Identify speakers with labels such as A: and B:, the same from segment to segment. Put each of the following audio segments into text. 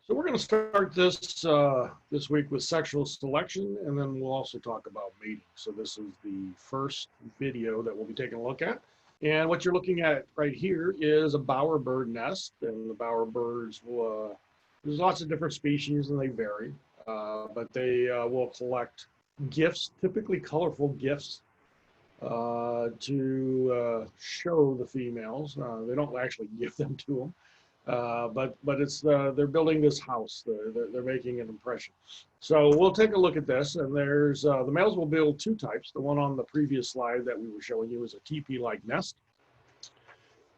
A: So we're going to start this week with sexual selection, and then we'll also talk about mating. So this is the first video that we'll be taking a look at. And what you're looking at right here is a bowerbird nest, and the bowerbirds will, there's lots of different species and they vary, but they will collect gifts, typically colorful gifts, to show the females. They don't actually give them to them. But it's they're building this house. They're making an impression. So we'll take a look at this, and there's the males will build two types. The one on the previous slide that we were showing you is a teepee-like nest,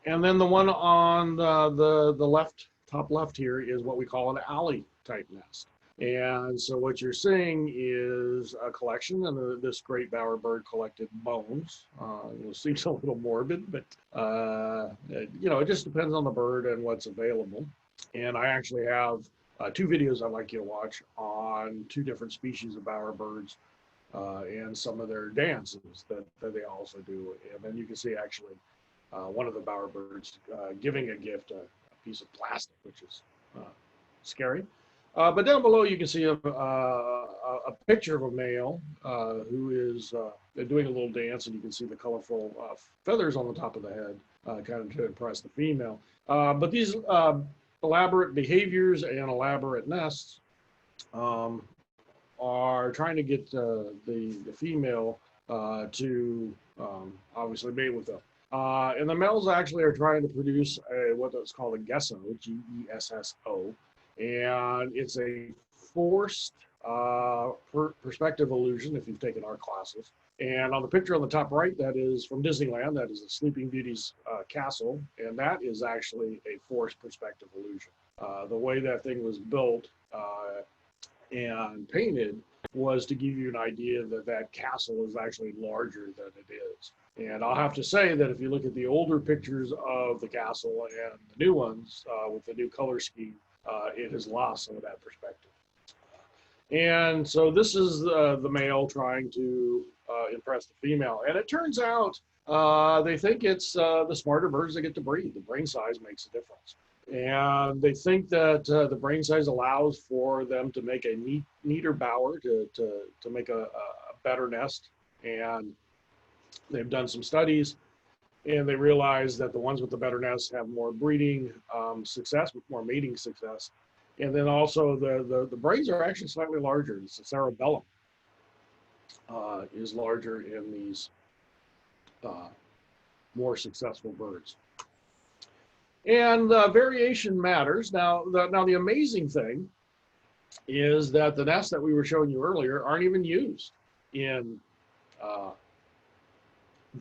A: and then the one on the left, top left here, is what we call an alley type nest. And so what you're seeing is a collection, and this great bowerbird collected bones. It seems a little morbid, but you know, it just depends on the bird and what's available. And I actually have two videos I'd like you to watch on two different species of bowerbirds and some of their dances that they also do. And then you can see actually one of the bowerbirds giving a gift, a piece of plastic, which is scary. But down below, you can see a picture of a male who is doing a little dance, and you can see the colorful feathers on the top of the head, kind of to impress the female. But these elaborate behaviors and elaborate nests are trying to get the female to obviously mate with them. And the males actually are trying to produce what's called a gesso, G-E-S-S-O. And it's a forced perspective illusion if you've taken art classes. And on the picture on the top right, that is from Disneyland. That is a Sleeping Beauty's castle, and that is actually a forced perspective illusion. The way that thing was built and painted was to give you an idea that that castle is actually larger than it is. And I'll have to say that if you look at the older pictures of the castle and the new ones with the new color scheme, it has lost some of that perspective. And so this is the male trying to impress the female. And it turns out they think it's the smarter birds that get to breed. The brain size makes a difference. And they think that the brain size allows for them to make a neater bower, to make a better nest. And they've done some studies, and they realize that the ones with the better nests have more breeding success, more mating success. And then also the brains are actually slightly larger. The cerebellum is larger in these more successful birds. And variation matters. Now the amazing thing is that the nests that we were showing you earlier aren't even used in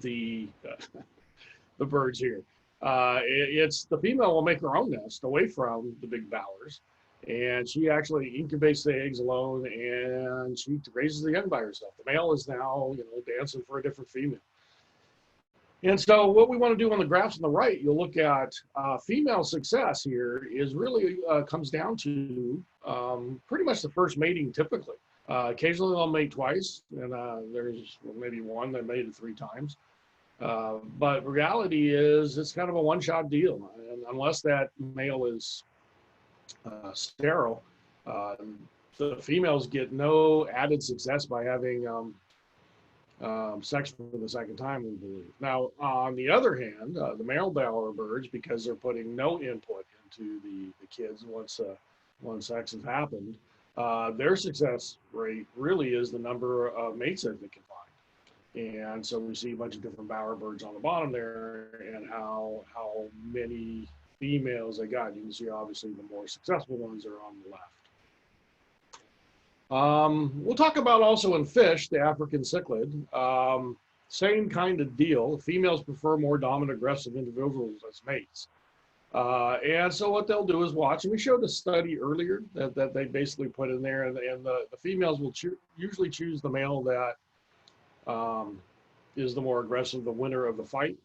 A: the birds here. It's the female will make her own nest away from the big bowers, and she actually incubates the eggs alone, and she raises the young by herself. The male is now, you know, dancing for a different female. And so what we want to do on the graphs on the right, you'll look at female success here is really comes down to pretty much the first mating typically. Occasionally they'll mate twice, and there's maybe one that mated 3 times. But reality is it's kind of a one-shot deal. And unless that male is sterile, the females get no added success by having sex for the second time, we believe. Now, on the other hand, the male bowerbirds, because they're putting no input into the kids once sex has happened, their success rate really is the number of mates that they can find. And so we see a bunch of different bowerbirds on the bottom there, and how many females they got. You can see obviously the more successful ones are on the left. We'll talk about also in fish, the African cichlid. Same kind of deal. Females prefer more dominant, aggressive individuals as mates. And so what they'll do is watch, and we showed a study earlier that they basically put in there, and the females will usually choose the male that is the more aggressive, the winner of the fight.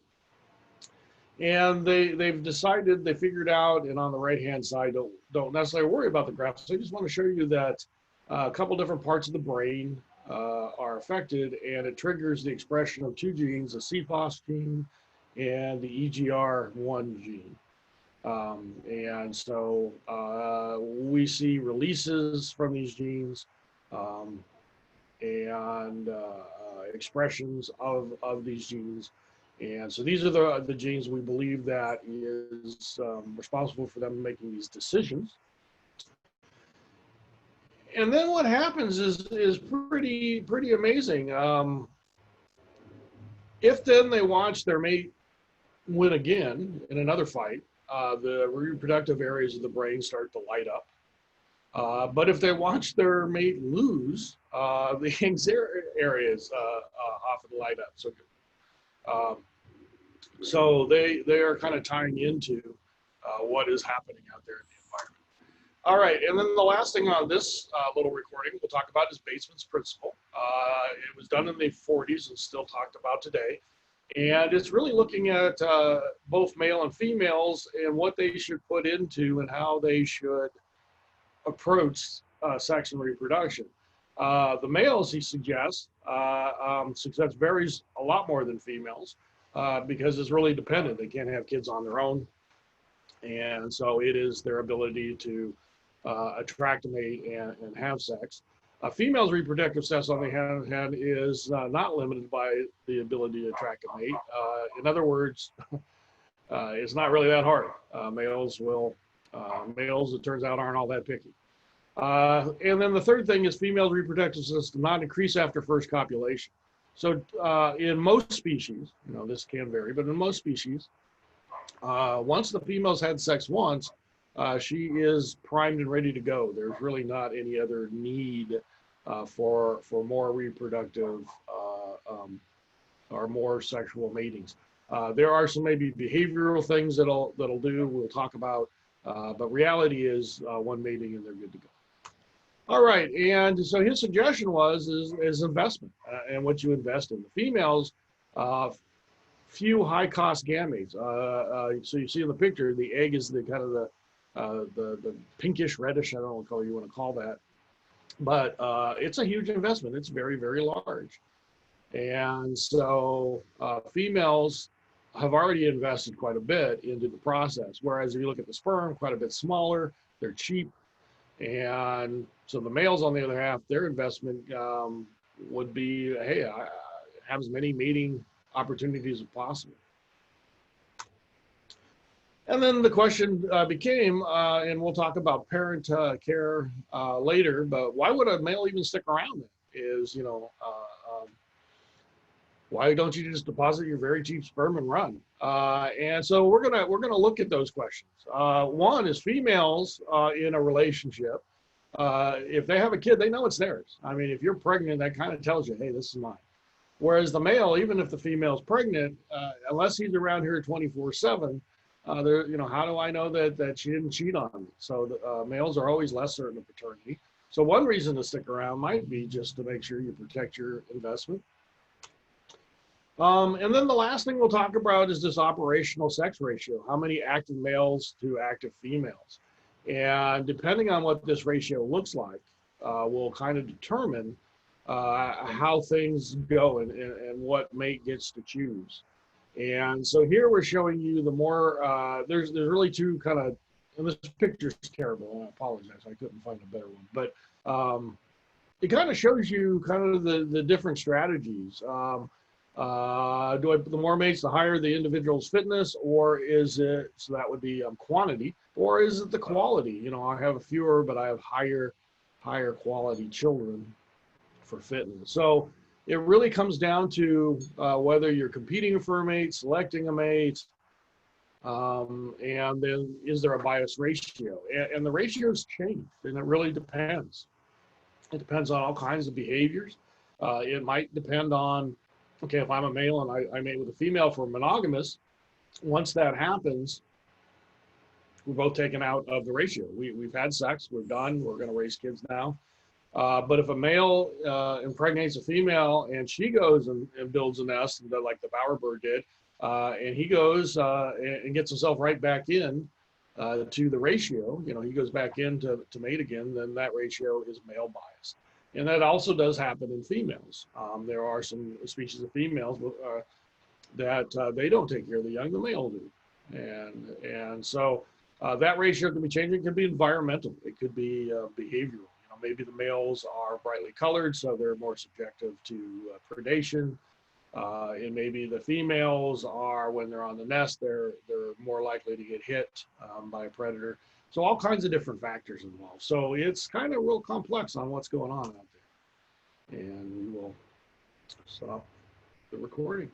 A: And they've decided, they figured out, and on the right-hand side, don't necessarily worry about the graphs. I just want to show you that a couple different parts of the brain are affected, and it triggers the expression of 2 genes, the CFOS gene and the EGR1 gene. And so we see releases from these genes um, and expressions of these genes. And so these are the genes we believe that is responsible for them making these decisions. And then what happens is pretty amazing. If then they watch their mate win again in another fight, the reproductive areas of the brain start to light up. But if they watch their mate lose, the anxiety areas often light up. Um, so they are kind of tying into what is happening out there in the environment. All right, and then the last thing on this little recording we'll talk about is Bateman's principle. It was done in the 40s and still talked about today. And it's really looking at both male and females and what they should put into and how they should approach sex and reproduction. The males, he suggests, success varies a lot more than females because it's really dependent. They can't have kids on their own. And so it is their ability to attract a mate and have sex. Females' reproductive success, on the other hand, is not limited by the ability to attract a mate. In other words, it's not really that hard. Males, it turns out, aren't all that picky. And then the third thing is females' reproductive success does not increase after first copulation. So in most species, this can vary, but in most species, once the female's had sex once, she is primed and ready to go. There's really not any other need for more reproductive or more sexual matings. There are some maybe behavioral things that'll do. We'll talk about, but reality is one mating and they're good to go. All right, and so his suggestion is investment and what you invest in. The females, few high-cost gametes. So you see in the picture, the egg is the kind of the pinkish reddish, I don't know what color you want to call that, but it's a huge investment. It's very, very large. And so females have already invested quite a bit into the process, whereas if you look at the sperm, quite a bit smaller, they're cheap. And so the males, on the other half, their investment would be, hey, I have as many mating opportunities as possible. And then the question became, and we'll talk about parent care later, but why would a male even stick around then? Why don't you just deposit your very cheap sperm and run? And so we're gonna look at those questions. One is females in a relationship. If they have a kid, they know it's theirs. I mean, if you're pregnant, that kind of tells you, hey, this is mine. Whereas the male, even if the female's pregnant, unless he's around here 24/7, how do I know that she didn't cheat on me? So the males are always less certain of paternity. So one reason to stick around might be just to make sure you protect your investment. And then the last thing we'll talk about is this operational sex ratio. How many active males to active females? And depending on what this ratio looks like, will kind of determine how things go and what mate gets to choose. And so here we're showing you the more, there's really two kind of, and this picture's terrible, and I apologize, I couldn't find a better one, but it kind of shows you kind of the different strategies. The more mates, the higher the individual's fitness, or is it, so that would be quantity, or is it the quality? I have fewer, but I have higher quality children for fitness. So it really comes down to whether you're competing for a mate, selecting a mate, and then is there a bias ratio? And the ratios change, and it really depends. It depends on all kinds of behaviors. It might depend on, okay, if I'm a male and I mate with a female for monogamous, once that happens, we're both taken out of the ratio. We've had sex, we're done, we're going to raise kids now. But if a male impregnates a female and she goes and builds a nest, like the bowerbird did, and he goes and gets himself right back in to the ratio, he goes back in to mate again, then that ratio is male biased. And that also does happen in females. There are some species of females that they don't take care of the young, the male do. And so That ratio can be changing. It could be environmental. It could be behavioral. Maybe the males are brightly colored, so they're more subjective to predation. And maybe the females are, when they're on the nest, they're more likely to get hit by a predator. So all kinds of different factors involved. So it's kind of real complex on what's going on out there. And we will stop the recording.